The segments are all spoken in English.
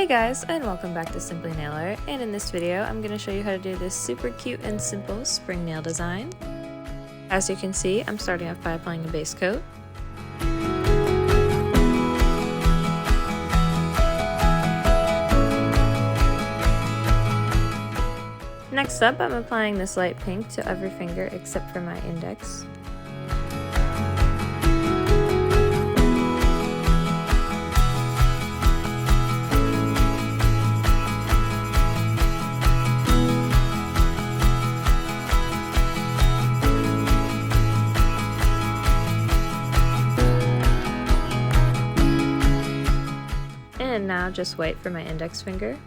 Hey guys, and welcome back to Simply Nail Art, and in this video I'm going to show you how to do this super cute and simple spring nail design. As you can see, I'm starting off by applying a base coat. Next up, I'm applying this light pink to every finger except for my index. And now just white for my index finger.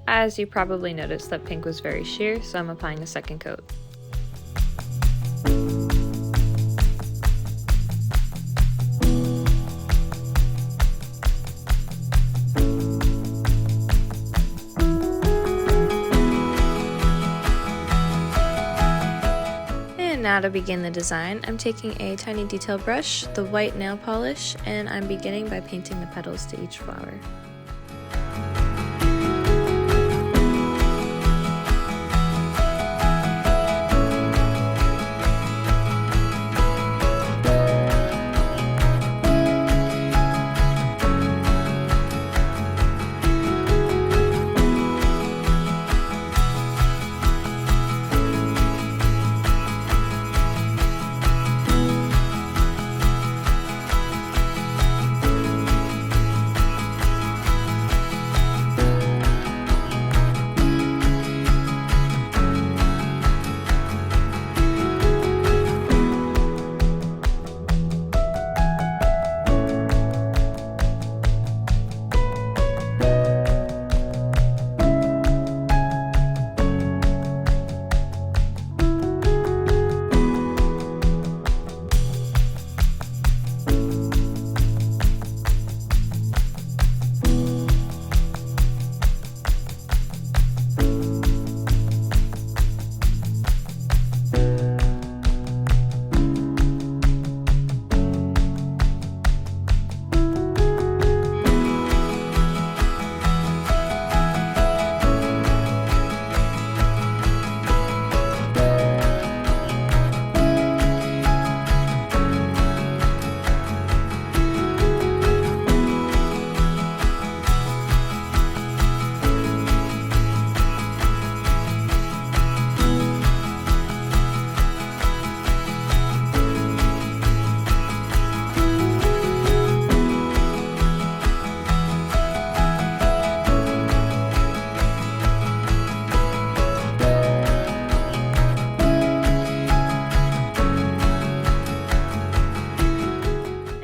As you probably noticed, that pink was very sheer, so I'm applying a second coat. Now to begin the design, I'm taking a tiny detail brush, the white nail polish, and I'm beginning by painting the petals to each flower.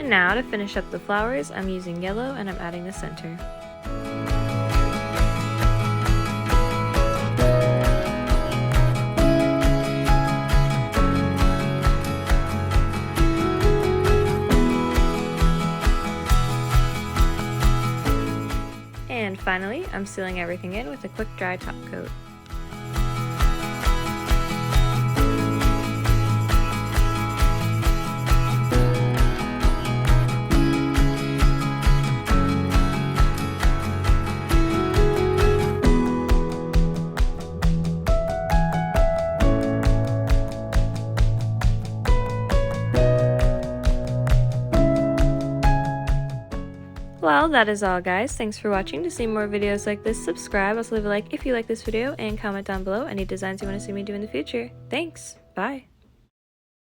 Now to finish up the flowers, I'm using yellow and I'm adding the center. And finally, I'm sealing everything in with a quick dry top coat. Well, that is all guys. Thanks for watching. To see more videos like this, subscribe. Also leave a like if you like this video and comment down below any designs you want to see me do in the future. Thanks. Bye.